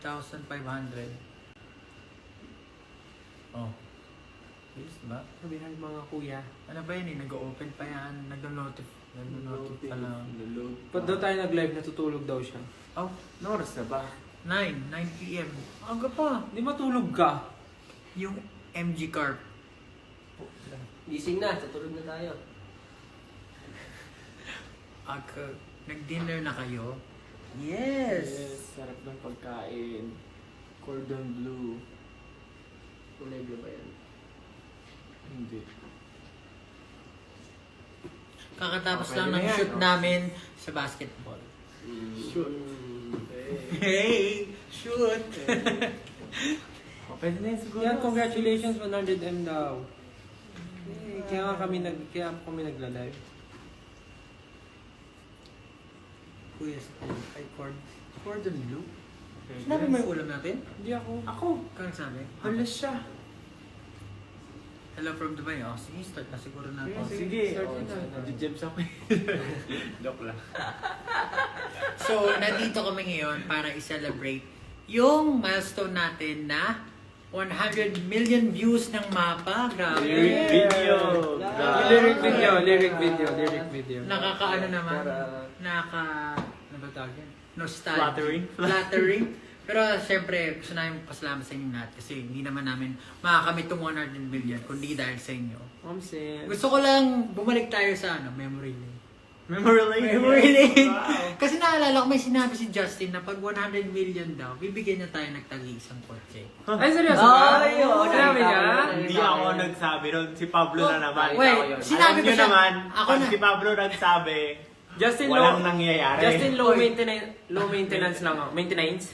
1,500. Oh. Yes ba? Sabihan mga kuya. Ano ba yun eh? Nag-open pa yan. Nag-notif pa lang. Pag daw tayo nag-live, natutulog daw siya. Oh, Ano oras na ba? 9 p.m. Aga pa. Di matulog ka. Yung MG Carp. Gising na, tutulog na tayo. Aga. Nag-dinner na kayo? Yes! Sarap ng pagkain. Cordon bleu. Kulay blue ba yan? Hindi. Kakatapos Okay, lang na ng yan, shoot no? namin sa basketball. Shoot. Hey! Shoot! Pwede na yun siguro. Yan, congratulations, 100M daw. Kaya kami nagla-live. Kuya, ay cordon bleu? Pwede. Sinabi mo yung ulam natin? Hindi ako. Ako. Kang sabi? Hala siya. Hello from Dubai. Oh, sige, start na siguro natin. Oh, sige. Start na. Nag-jibs ako. Joke lang. So, nandito kami ngayon para i-celebrate yung milestone natin na 100 million views ng mapa. Grabe. Lyric video. Lyric video. Nakakaano naman. Ano ba tawag yan? Nostalgia. Flattering. Flattering. Pero siyempre, gusto namin pasalamat sa inyo lahat kasi hindi naman namin makakamit itong 100 million kundi dahil sa inyo. Omsen. Gusto ko lang bumalik tayo sa memory lane. Memory lane. Memory lane. Wow. Kasi naalala ko may sinabi si Justin na pag 100 million daw, bibigyan niya tayo ng tag-iisang kotse. Ay, seryoso ba? Ay, oo, Sinabi niya? Hindi ako nagsabi nun. Si Pablo na naman. Wait, sinabi Alam ko nyo siya. naman, Ako pag na. si Pablo nagsabi, Justin, walang nangyayari. Justin, low maintenance lang ako. Maintenance?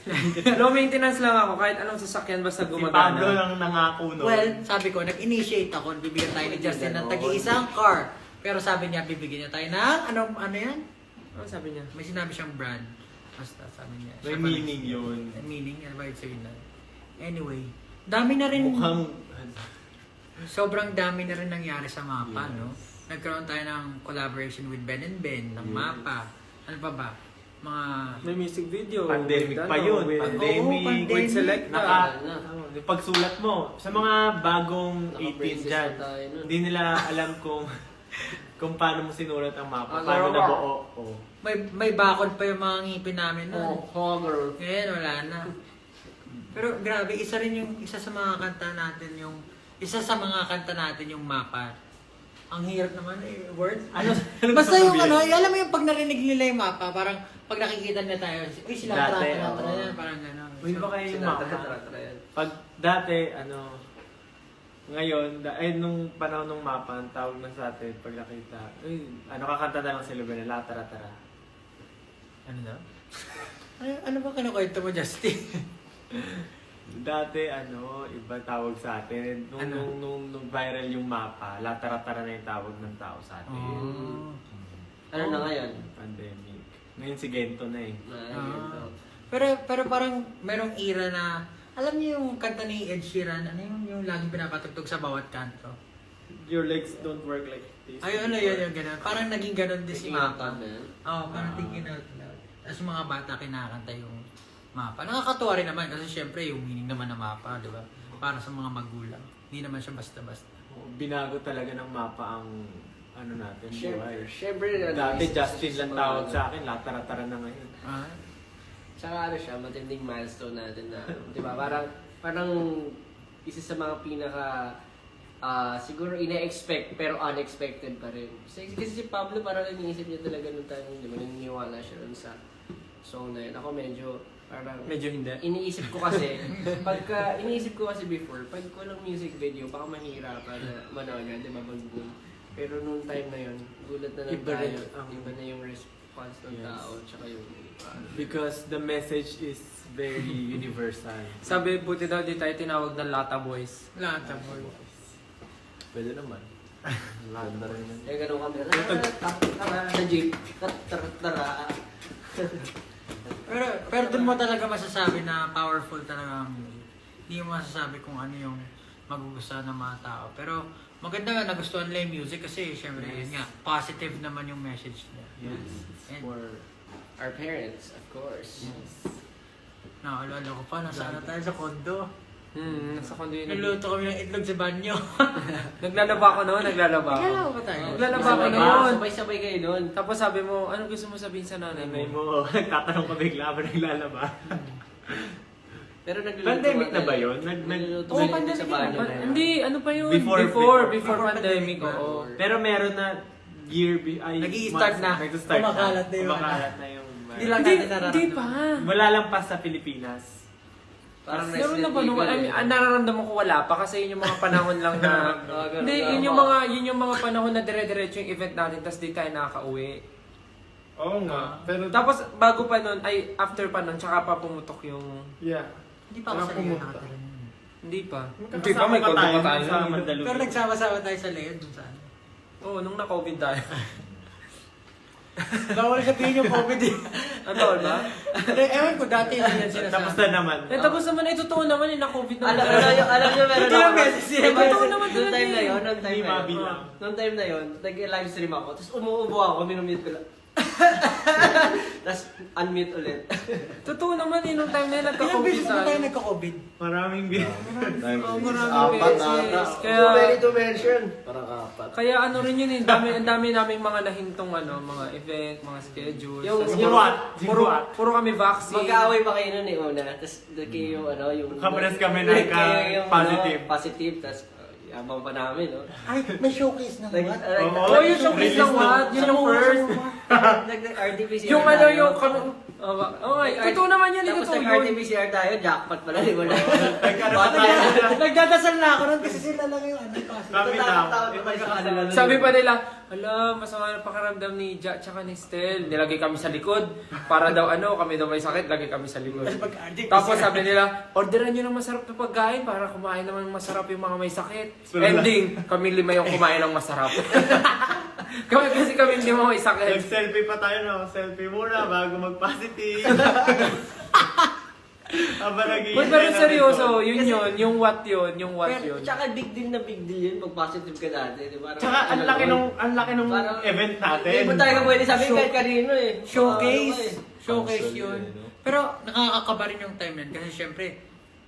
Low maintenance lang ako. Kahit anong sasakyan basta Si Pablo gumagana. lang nangako nun. Well, sabi ko, nag-initiate ako, bibigyan tayo ni Justin ng tag-iisang car. Pero sabi niya, bibigyan niya tayo ng, ano yan? Ano sabi niya? May sinabi siyang brand. Basta, sabi niya. May siya pa- meaning yun. May meaning? Ano ba yung sabihin na? Anyway, dami na rin, Mukhang... sobrang dami na rin nangyari sa mapa, Yes. no? Nagkaroon tayo ng collaboration with Ben and Ben, ng Yes. mapa. Ano pa ba? Mga... May music video. Pandemic with, pa yun. with- Pandemic. Oo, pandemic. With Selecta. Yung pagsulat mo, sa mga bagong 18 Naka-braces dyan, na tayo nun. hindi nila alam kung paano mo sinulat ang mapa, Ang paano garawa. nabuo. Oh. May bakod pa yung mga ngipin namin nun. Hogger. Ngayon, wala na. Pero grabe, isa sa mga kanta natin yung mapa. Ang hirap naman word. Ano? Basta yung sabihin? alam mo yung pag narinig nila yung mapa, parang pag nakikita nila tayo, uy sila Dati, tara oo. yan, parang gano'n. Uy, ba kayo yung mapa? Tara yan. Pag dati, ngayon, nung panahon ng mapa, ang tawag na sa atin, pag nakita, kakanta na lang sila ba nila, tara-tara. Ano na? Ano ba kinukwento mo, Justin? Dati, iba tawag sa atin. Ano? Nung viral yung mapa, latara-tara na yung tawag ng tao sa atin. Oh. Ano na ngayon? Pandemic. Ngayon si Gento na eh. Ah. Pero parang merong era na, alam niyo yung kanta ni Ed Sheeran, ano yung laging pinapatugtog sa bawat kanto? Your legs don't work like this. Ay, ano yun yung gano'n. Parang naging gano'n din si Mapa. Oo, parang Ah. thinking out loud. Tapos mga bata kinakanta yung mapa. Nakakatuwa rin naman kasi syempre yung meaning naman ng mapa, di ba? Para sa mga magulang. Hindi naman siya basta-basta. Binago talaga ng mapa ang natin, buhay. Siyempre, Dati Justin lang tawag sa akin, latara-tara na ngayon. Ah? Tsaka siya, matinding milestone natin na, di ba? Parang isa sa mga pinaka, siguro ine-expect pero unexpected pa rin. Kasi si Pablo parang iniisip niya talaga nung time, di ba? Naniniwala siya dun sa song na yun. Ako medyo, parang, Medyo hindi. iniisip ko kasi before, pag walang music video, baka mahirapan na manood yan, di ba? Mag-boom. Pero nung time na yun, gulat na lang Iba rin tayo. ang- Iba na yung response ng Yes. tao, tsaka yung Because the message is very universal. Sabi, buti daw di tayo tinawag ng Lata Boys. Lahat ng boy. Pwede naman. Ganda rin naman. Eh, ganun kami. Tara, sa jeep. Tara. Pero dun mo talaga masasabi na powerful talaga ang music. Hindi mo masasabi kung ano yung magugustuhan ng mga tao. Pero maganda nga nagustuhan nila yung music kasi syempre yun nga, positive naman yung message niya. Yes. And- For Our parents, of course. yes. Naalala ko pa, nasaan na tayo sa kondo. Nasa kondo yun. Niluto kami ng itlog sa banyo. Naglalaba ko noon, naglalaba ako. Naglalaba ba tayo? Naglalaba ako Sabay- noon. Sabay-sabay kayo nun. Tapos sabi mo, anong gusto mo sabihin sa nanay Nanay mo? mo, nagtatanong ka bigla ba naglalaba? Pero nagluluto Pandemic ka na ba tayo. yun? Nagluluto Oo, kayo pandemic sa banyo. na yun. Hindi, ano pa yun? Before Before pandemic, na. oo. Pero meron na year, ay, Nag-i-start na. Nag-start Kumakalat na yung Kumakalat na yung... Hindi lang Hindi, natin nararamdaman. hindi pa. Wala lang pa sa Pilipinas. Parang Meron na ba Resident nung, Evil, I mean, eh. nararamdaman ko wala pa kasi yun yung mga panahon lang na, Ganun hindi, lang. yun yung mga panahon na dire-diretso yung event natin tapos di tayo nakaka-uwi. Oo nga. Pero Tapos bago pa nun, ay after pa nun, tsaka pa pumutok yung, yeah. Hindi pa ako Wala sa Leon pumunta. nakatira nun. hindi pa. Magkakasama Hindi pa, may pa kondo tayo pa tayo. sa Mandaluyong. Pero nagsama-sama tayo sa Leon dun saan. Oo, nung na-COVID tayo. Bawal sabihin yung COVID eh. Ano ba? Ewan ko dati yun yan sinasabi. Tapos na naman. Eh, tapos naman, totoo naman yung na-COVID naman. Alam nyo, meron Ilang ako. beses yun? Totoo naman Noong talaga time na eh. yun, noong time Hindi na yun. mabilang. Noong time na yun, nag-live stream ako. Tapos umuubo ako, minumute ko lang. Tapos unmute ulit. Totoo naman eh, nung time na yun, Ilang nagka-COVID beses na tayo tayo. nagka-COVID? Maraming Oo, maraming Apat beses. ata. Kaya, Too many to mention. Parang apat. kaya ano rin yun eh, ang dami naming mga nahintong mga event, mga schedules. Yung- Tas yung what? Yung puro, what? puro kami vaccine. Mag-aaway pa kayo nun eh, una. Tapos kayo yung yung... Kapares kami na kayo yung, positive. Positive, tapos yabang pa namin, no? Ay, may showcase na Like, what? Oh, yung showcase lang what? Yun yung first. RT-PCR Yung ano, tayo. yung kami... totoo naman yun, Tapos totoo yun. nag-RT-PCR tayo, jackpot pala, di ba na? Nagdadasal na ako nun kasi sila lang yung ano. Kami lang. Takot pa sa kanila. Sabi pa nila, ala, masama na pakaramdam ni Ja tsaka ni Stel. Nilagay kami sa likod. Para daw kami daw may sakit, lagay kami sa likod. Tapos sabi nila, orderan nyo ng masarap na pagkain para kumain naman ng masarap yung mga may sakit. Ending, kami 5 yung kumain ng masarap. kasi kami 5 may sakit. Nag-selfie pa tayo, no? Selfie muna bago mag-positive. Aba, But pero seryoso, yung what yun. Pero, tsaka big deal yun pag positive ka dati, di ba? Tsaka ang laki nung Parang- event natin. Hindi mo tayo pwede sabihin kahit kanino eh. Showcase. Showcase Cancel yun. yun, no? Pero nakakakaba rin yung time nun kasi syempre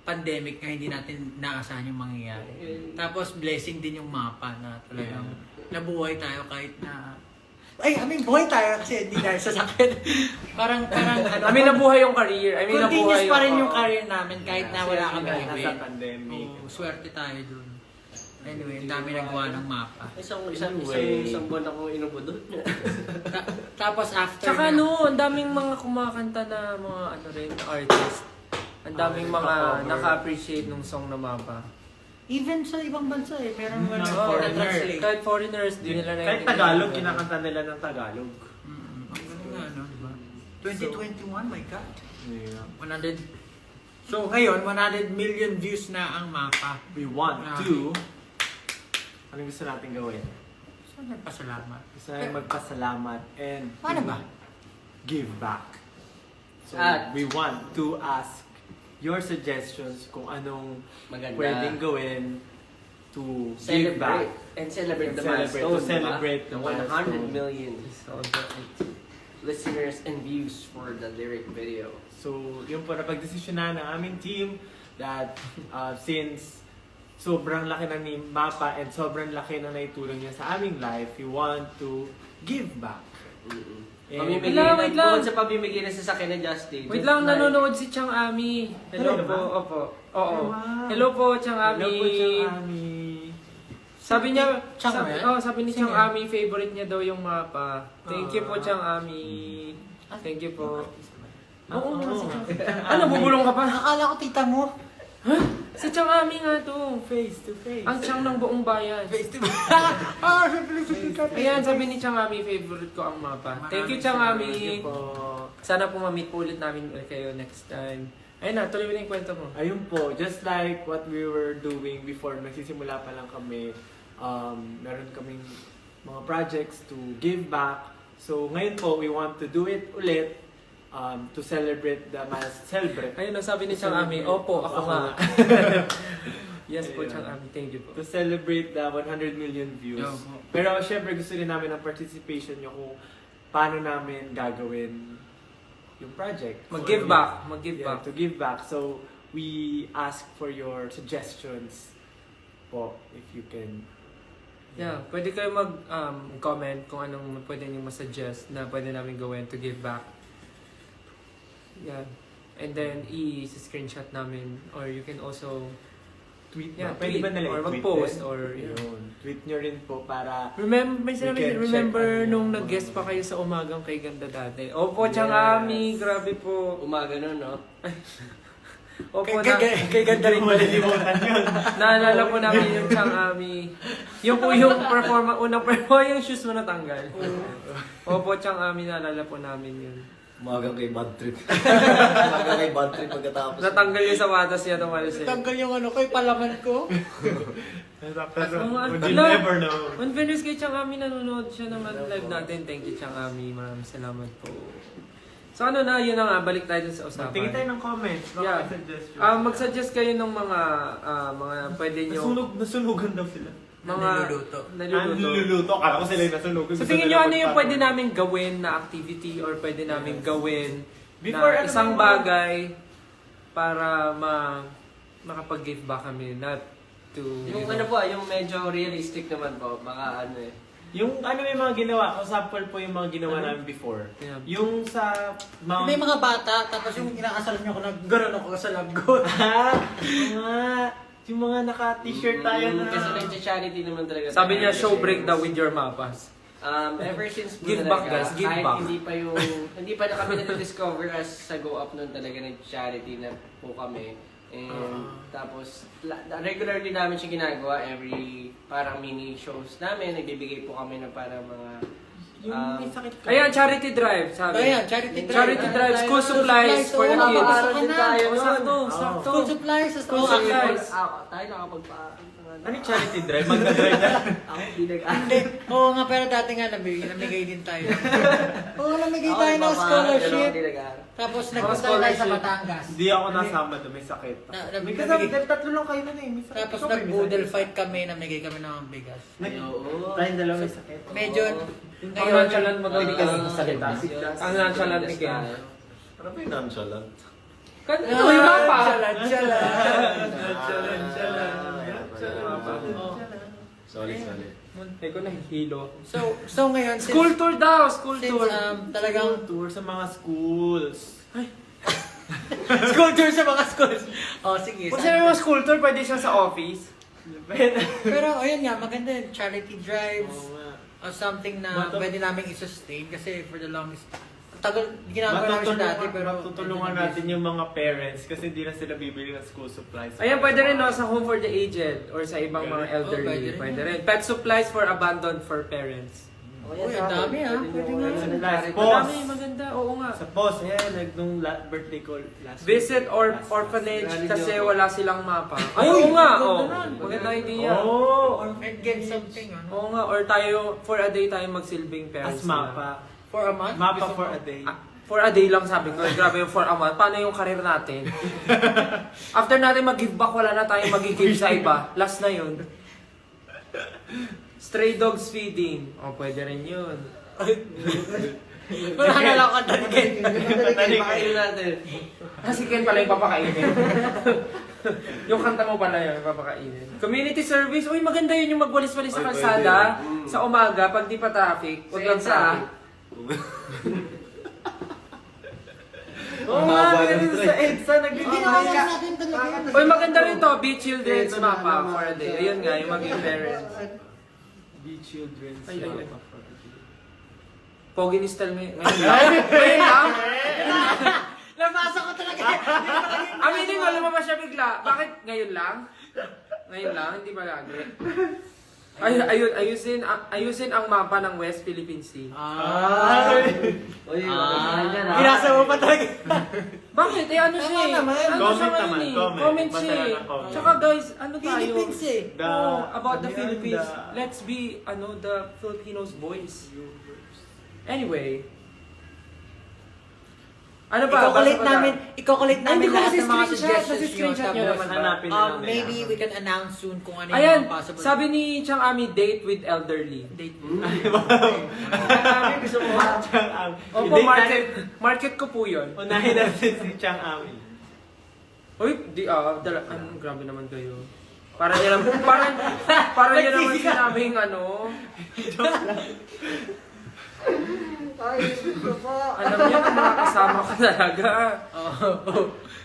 pandemic nga hindi natin naasahan yung mangyayari. Tapos blessing din yung mapa na talagang nabuhay tayo kahit na buhay tayo kasi hindi dahil sa sakit. parang I mean, nabuhay yung career. I mean, continuous nabuhay pa rin yung career namin kahit na wala kami Dahil nasa event. pandemic. Oo, swerte tayo dun. Anyway, ang dami nagawa ng mapa. Isang buwan ako inubo doon. Tapos after Tsaka na, ang daming mga kumakanta na mga artist. Ang daming mga naka-cover. naka-appreciate nung song na mapa. even sa ibang bansa meron mga Oo, na-translate. kahit foreigners, di nila na Kahit Tagalog, kinakanta nila ng Tagalog. Ang galing nga, no? Diba? 2021, my God. Yeah. 100. So ngayon, 100 million views na ang mapa. We want Grabe. to... Ano gusto natin gawin? So nagpasalamat. Gusto natin magpasalamat and... Paano ba? Give back. So, At- we want to ask your suggestions kung anong Maganda. pwedeng gawin to give back. Celebrate the And milestone, to celebrate diba? the The 100 milestone. million listeners and views for the lyric video. So, yun po, napagdesisyonan ng aming team that since sobrang laki na ni Mapa and sobrang laki na naitulong niya sa aming life, we want to give back. Pamimigay Wait lang. bukod sa pamimigay na sasakyan na Justin. Wait lang, nanonood si Chang Ami. Hello Talaga po, ba? opo. Oo. Wow. Hello po, Chang Ami. Hello po, Chang Ami. Sabi niya, Chang ba yan? sabi ni Chang Sino? Ami, favorite niya daw yung mapa. Thank you po, Chang Ami. Thank you po. Oo nga, si Chang. Ano, bubulong ka pa? Akala ko tita mo. Si Chang Ami nga to. Face to face. Ang Chang ng buong bayan. Face to face. Siyempre si tita. Ayan, sabi ni Chang Ami, favorite ko ang mapa. Thank you, Chang Thank Ami. you po. Sana po ma-meet po ulit namin kayo next time. Ayun na, tuloy mo na yung kwento mo. Ayun po, just like what we were doing before, nagsisimula pa lang kami, meron kaming mga projects to give back. So ngayon po, we want to do it ulit to celebrate the celebrate. Ayun na, sabi ni Chang Ami, opo, ako nga. Yes po, Ayun. Chang Ami, thank you po. To celebrate the 100 million views. Yo. Pero syempre gusto rin namin ang participation nyo kung paano namin gagawin yung project. Mag-give So, back. Mag-give yeah, back. to give back. So, we ask for your suggestions po, if you can. Yeah, pwede kayo mag-comment kung anong pwede niyo masuggest na pwede namin gawin to give back. Yeah. And then, i-screenshot namin. Or you can also, Tweet yeah, ba? Pwede tweet ba nila or i-tweet mag-post din? or, yeah. Yun. Tweet nyo rin po para May sinabi, We can check remember ano yung nung mga- nag-guest pa kayo sa umagang kay Ganda dati? Opo, Yes. Changami, grabe po. Umaga nun, no? Opo, Kay ganda rin ba? malilimutan yun. naalala po namin yung Changami. Yung po yung unang performance, yung shoes mo natanggal. Opo, Changami, naalala po namin yun. Umagang kay bad trip. Umagang kay bad trip pagkatapos. Natanggal yung sapatos niya tumalis eh. Tanggal yung ano ko, yung palaman ko. Pero, Mga- you'll Ala, never know. On fairness kay Changami, nanonood siya naman live natin. Thank you, Changami. Maraming salamat po. So ano na, yun na nga, balik tayo dun sa usapan. Tingin tayo ng comments. Baka Yeah. may suggestions. Mag-suggest kayo ng mga pwede nyo, Nasunugan daw sila. mga Niluluto. Niluluto. Akala ko sila yung nasunugan. So Gusto tingin nila nyo ano yung magpatong. pwede namin gawin na activity or pwede namin gawin Before, na ano isang ba yung- bagay para makapag-give back kami, not to, Yung ano po, yung medyo realistic naman po, baka ano eh. Yung ano may mga ginawa, for example po yung mga ginawa namin before. Yeah. Yung sa Mount... May mga bata, tapos yung inakasalan niyo ako na gano'n ako sa lagot. yung mga naka-t-shirt tayo na... Kasi nag-charity naman talaga. Sabi niya, tayo. show break daw with your mapas. Ever since po Give talaga, back, guys, give kahit back. hindi pa na kami na-discover as sa Go Up noon talaga nag-charity na po kami. And tapos regularly namin siya ginagawa every parang mini shows namin. Nagbibigay po kami ng parang mga Yung may sakit ka. Ayan, charity drive, sabi. Ayan, charity drive. Charity drive, school supplies for the Oo, kids. mapapasok ka din na. tayo Oh, nun. sakto, Oo. sakto. School supplies. School Oo, supplies. Tayo nakapagpa... Ano yung charity drive? Magna-drive na. Ako pinag... Hindi. Oo nga, pero dati nga namigay din tayo. Oo, namigay tayo ng scholarship. Tapos nagpunta tayo sa scholarship. Batangas. Hindi ako nasama doon, may sakit. May kasama, dahil tatlo lang kayo nun eh. May sakit. Tapos Ikaw, may nag-boodle sakit. fight kami, namigay kami ng bigas. Oo. Tayong dalawa may sakit. Medyo, Ang ngayon, nonchalant mo daw ni Ken. Ang nonchalant ni Ken. Ano ba yung nonchalant? Ito, yung mapa. Sorry. Munti ko nahihilo. So ngayon, School tour daw, school since tour. talagang Tour sa mga schools. school tour sa mga schools. Oh, sige. Kung sinabi mo school tour, pwede siya sa office. Pero ayun nga, maganda yun. Charity drives Oo nga. or something na pwede namin i-sustain kasi for the longest tagal ginagawa namin siya dati pero Matutulungan natin yung mga parents kasi di na sila bibili ng school supplies. Ayan, pwede rin no, sa home for the aged or sa ibang mga Oh, pwede elderly. rin. Pwede rin. Pet supplies for abandoned for parents. Uy, ang dami ah. Pwede nga. Supplies. Madami, maganda. Oo nga. Sa post, ayan, nung birthday ko last Visit week. or Last- orphanage Last- kasi wala silang mapa. Ay, oo nga. Oh. Maganda idea. Oh! Or get something ano. Oo nga. Or tayo, for a day tayo magsilbing parents. As mapa. For a month. Mapa Gusto for mo? a day. For a day lang sabi ko. Grabe yung for a month. Paano yung career natin? After natin mag-give back, wala na tayong mag-give sa iba. Last na yun. Stray dogs feeding. Oh, pwede rin yun. Wala na lang ako dagin. Pakainin natin. Kasi Ken pala yung papakainin. Yung kanta mo pala yung papakainin. Community service. Uy, maganda yun yung magwalis-walis sa Ay, kalsada. pwede. Sa umaga, pag di pa traffic. Huwag Sa lang EDSA. traffic. Oo nga, meron sa EDSA, Hindi na kaya natin talaga yan. Uy, maganda rin to. Be Children's Mapa for a day. Ayun nga, yung maging parents. Be children's Ay, ay, ay. mapa for a day. Pogi ni Stel ngayon lang. Ngayon lang. Nabasa ko talaga. Aminin mo, lumabas siya bigla. Bakit ngayon lang? Ngayon lang, hindi ba lagi? Ayusin ang mapa ng West Philippine Sea. Uy, maganda yan, ah. Ginasa mo pa talaga. Bakit? Eh ano siya eh? naman. Ano Comment siya ngayon naman, eh? comment. Comment Basta siya lang eh. ang comment. Tsaka guys, ano tayo? Philippines eh. About the ano yan, Philippines. the- Let's be, the Filipinos' voice. Anyway. Ano pa? I-collate Basta pa namin, i-collate namin Hindi ko lahat kasi ng mga screenshot, suggestions kasi screenshot nyo. nyo Tapos, naman. Hanapin na lang nila. maybe we can announce soon kung ano Ayan, yung possible. sabi ni Chang Ami, date with elderly. Date. Kami gusto mo ba? Chang Ami. Opo, market ko po yun. Unahin natin si Chang Ami. Uy, grabe naman kayo. Para niya naman, para niya naman sinabing ano. Ay, gusto po. Alam niyo kung mga kasama ko talaga.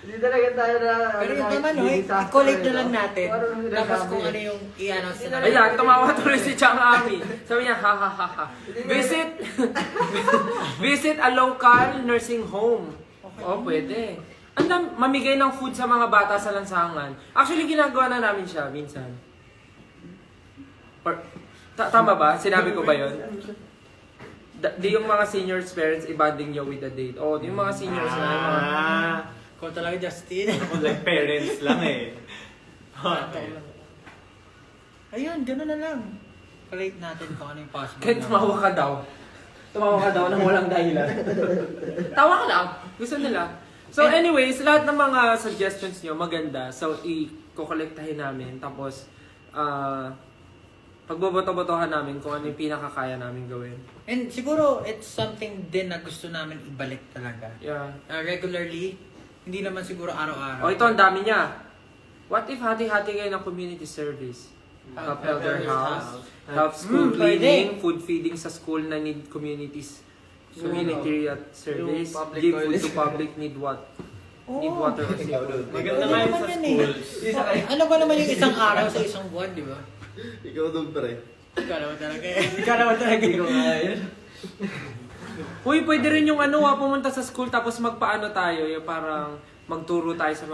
Hindi talaga tayo na... Pero yun naman, no, i-collate na lang natin. Tapos kung ano yung i-announce na natin. Ayan, tumawa tuloy si Chang Ami. Sabi niya, ha ha ha ha. Visit a local nursing home. Oh, pwede. Mamigay ng food sa mga bata sa lansangan. Actually, ginagawa na namin siya minsan. Tama ba? Sinabi ko ba yun? Di yung mga seniors parents i-bonding nyo with a date. Oh, yung mga seniors na yung mga... Kung talaga Justin. Ako like parents lang eh. Okay. Ayun, gano'n na lang. Collate natin kung ano yung possible. Kahit tumawa ka daw. Tumawa ka daw nang walang dahilan. Tawa ka lang. Gusto nila. So anyways, lahat ng mga suggestions nyo maganda. So i-collectahin namin. Tapos, pagboboto-botohan namin kung ano yung pinakakaya namin gawin. And siguro, it's something din na gusto namin ibalik talaga. Yeah. Regularly, hindi naman siguro araw-araw. O ito, ang dami niya. What if hati-hati kayo ng community service? Help elder house, help school cleaning, food feeding sa school na need community service, Yung public give food to toilet. public need what? Need Oo. water or food. Maganda Pwede nga yun naman sa yan schools. Ano ba naman yung isang araw sa isang buwan, di ba? Ikaw doon, pre. Ikaw naman talaga eh. Ikaw naman talaga. Hindi ko kaya. Uy, pwede rin yung pumunta sa school tapos magpaano tayo, yung parang magturo tayo sa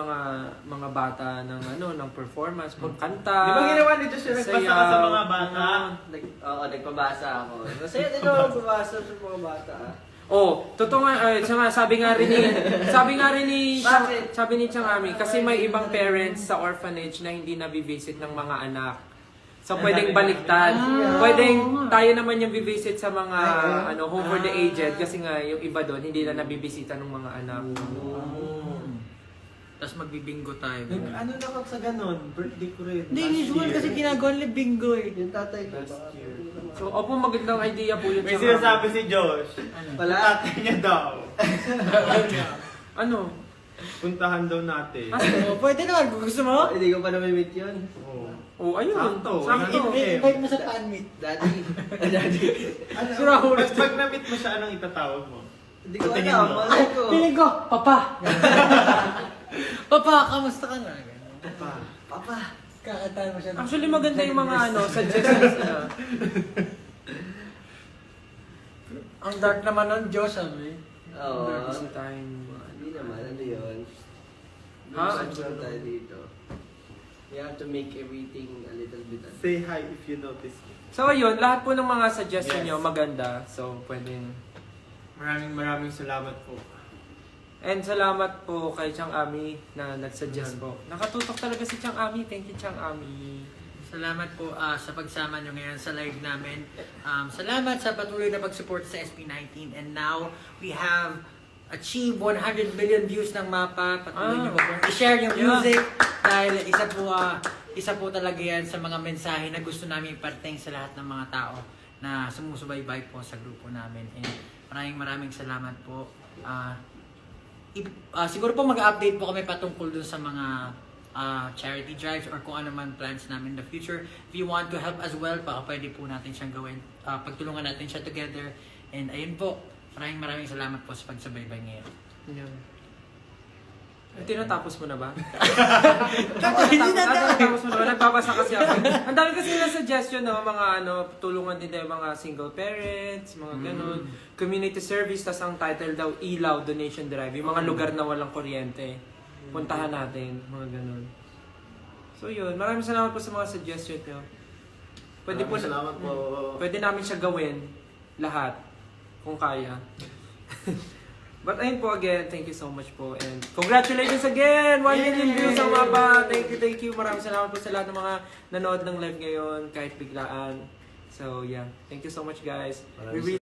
mga bata ng performance, magkanta. Di ba ginawa ni Josh yung nagbasa ka sa mga bata? Oo, nagpabasa ako. Masaya din ako magbabasa sa mga bata. Oh, totoo nga, sabi nga rin ni Bakit? sabi ni Chang Ami, kasi may ibang parents sa orphanage na hindi nabivisit ng mga anak. So pwedeng baliktad. Pwedeng tayo naman yung bivisit sa mga home for the aged kasi nga yung iba doon hindi na nabibisita ng mga anak. Tapos magbibingo tayo. Ano na ka sa ganun? Birthday ko rin. Hindi, usual kasi ginagawa nila bingo eh. Yung tatay ko. Last year. So, opo, magandang idea po yun. May Chang Ami. sinasabi si Josh. Wala. Tatay niya daw. Ano? Puntahan daw natin. Oh, pwede naman, kung gusto mo. Hindi ko pa na-meet yun. Oo. Oh, ayun. Sakto. Invite mo sa fan meet. Daddy. Daddy. Si Rahul. Pag na-meet mo siya, anong itatawag mo? Hindi ko Patingin alam. mo. Malay ko. Piling ko, Papa. Papa, kamusta ka na? Papa. Papa. Kakataan mo siya. Actually, maganda yung mga suggestions na. Ang dark naman nun, Diyos, sabi. Oo. Busy time. Hindi naman. Ano yun? Ha? Ano tayo dito? We have to make everything a little bit. Say hi if you notice me. So ayun, lahat po ng mga suggestion Yes. nyo maganda. So pwedeng... Maraming salamat po. And salamat po kay Chang Ami na nag-suggest po. Nakatutok talaga si Chang Ami. Thank you, Chang Ami. Salamat po sa pagsama nyo ngayon sa live namin. Salamat sa patuloy na pag-support sa SB19. And now, we have achieved 100 million views ng mapa. Patuloy nyo po kung i-share yung music. Dahil isa po talaga yan sa mga mensahe na gusto namin iparating sa lahat ng mga tao na sumusubaybay po sa grupo namin. And maraming salamat po. Siguro po mag-update po kami patungkol dun sa mga charity drives or kung ano man plans namin in the future. If you want to help as well, pwede po natin siyang gawin. Pagtulungan natin siya together. And ayun po, maraming salamat po sa pagsubaybay ngayon. Yan. Tinatapos mo na ba? Hindi na Tinatapos mo na ba? Nagbabasa kasi ako. Ang dami kasi na suggestion, no? Mga tulungan din tayo mga single parents, mga ganun. Community service, tas ang title daw, Ilaw Donation Drive. Yung mga lugar na walang kuryente. Puntahan natin, mga ganun. So yun, maraming salamat po sa mga suggestion nyo. Salamat po. Pwede namin siya gawin, lahat, kung kaya. But ayun po again, thank you so much po. And congratulations again! 1 million views ang mapa! Thank you. Maraming salamat po sa lahat ng mga nanood ng live ngayon, kahit biglaan. So yeah, thank you so much guys. We really